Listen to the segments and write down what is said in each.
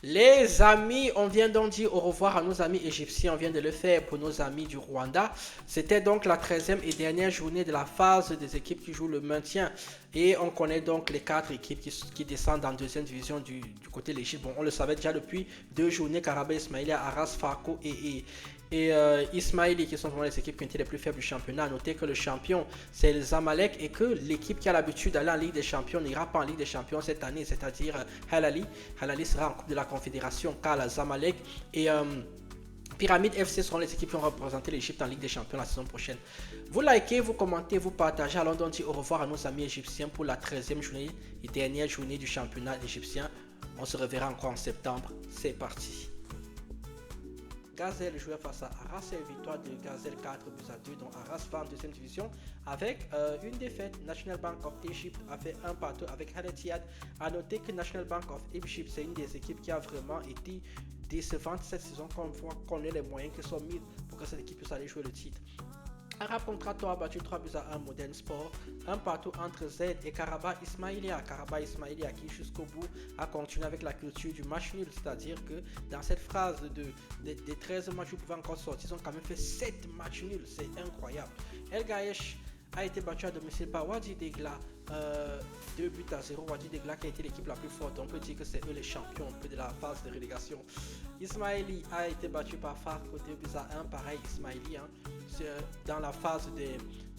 Les amis, on vient donc dire au revoir à nos amis égyptiens, on vient de le faire pour nos amis du Rwanda. C'était donc la 13e et dernière journée de la phase des équipes qui jouent le maintien. Et on connaît donc les quatre équipes qui descendent en deuxième division du côté de l'Égypte. Bon, on le savait déjà depuis 2 journées, Karabakh Ismaïlia, Arras, Farko et Ismaili, qui sont vraiment les équipes qui ont été les plus faibles du championnat. À noter que le champion, c'est le Zamalek et que l'équipe qui a l'habitude d'aller en Ligue des Champions n'ira pas en Ligue des Champions cette année, c'est-à-dire Halali. Halali sera en Coupe de la Confédération car la Zamalek et Pyramide FC seront les équipes qui vont représenter l'Égypte en Ligue des Champions la saison prochaine. Vous likez, vous commentez, vous partagez. Allons donc dire au revoir à nos amis égyptiens pour la 13e journée et dernière journée du championnat égyptien. On se reverra encore en septembre. C'est parti. Gazelle jouait face à Arras et une victoire de Gazelle 4-2, dont Arras va en deuxième division avec une défaite. National Bank of Egypt a fait un partout avec Al Ittihad. A noter que National Bank of Egypt, c'est une des équipes qui a vraiment été décevante cette saison, quand on voit qu'on ait les moyens qui sont mis pour que cette équipe puisse aller jouer le titre. Arab Contractor a battu 3-1 Modern Sport, un partout entre Z et Karabakh Ismaïlia. Karabakh Ismaïlia qui jusqu'au bout a continué avec la culture du match nul, c'est-à-dire que dans cette phrase des 13 matchs où vous pouvez encore sortir, ils ont quand même fait 7 matchs nuls, c'est incroyable. El Gaesh a été battu à domicile par Wadi Degla, 2-0. Wadi Degla qui a été l'équipe la plus forte, on peut dire que c'est eux les champions un peu de la phase de relégation. Ismaili a été battu par Farko 2-1, pareil Ismaili, hein, dans la phase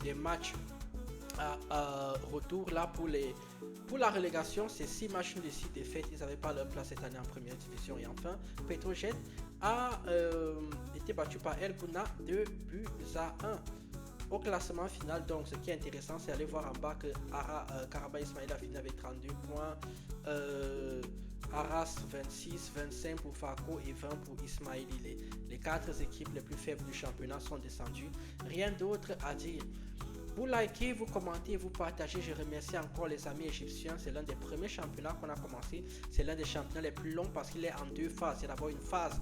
des matchs à retour. Là pour la relégation, c'est 6 matchs de 6 défaites, ils n'avaient pas leur place cette année en première division. Et enfin, Petrojet a été battu par El Gouna 2-1. Au classement final, donc ce qui est intéressant, c'est aller voir en bas que Karabakh Ismaïl a fini avec 32 points, Arras 26, 25 pour Farko et 20 pour Ismaili. Les 4 équipes les plus faibles du championnat sont descendues. Rien d'autre à dire. Vous likez, vous commentez, vous partagez. Je remercie encore les amis égyptiens. C'est l'un des premiers championnats qu'on a commencé. C'est l'un des championnats les plus longs parce qu'il est en 2 phases. Il y a d'abord une phase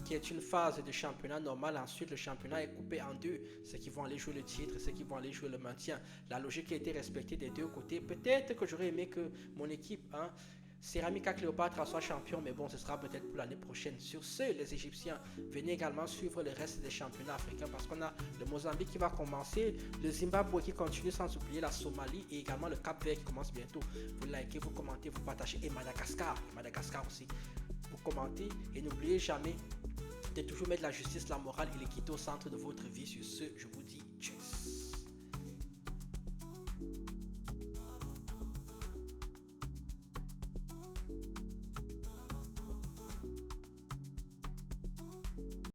qui est une phase de championnat normal. Ensuite, le championnat est coupé en 2. Ceux qui vont aller jouer le titre, ceux qui vont aller jouer le maintien. La logique a été respectée des 2 côtés. Peut-être que j'aurais aimé que mon équipe, Ceramica Cléopâtre soit champion, mais bon, ce sera peut-être pour l'année prochaine. Sur ce, les Égyptiens, venez également suivre le reste des championnats africains parce qu'on a le Mozambique qui va commencer, le Zimbabwe qui continue, sans oublier la Somalie et également le Cap-Vert qui commence bientôt. Vous likez, vous commentez, vous partagez, et Madagascar aussi. Vous commentez et n'oubliez jamais de toujours mettre la justice, la morale et l'équité au centre de votre vie. Sur ce, je vous dis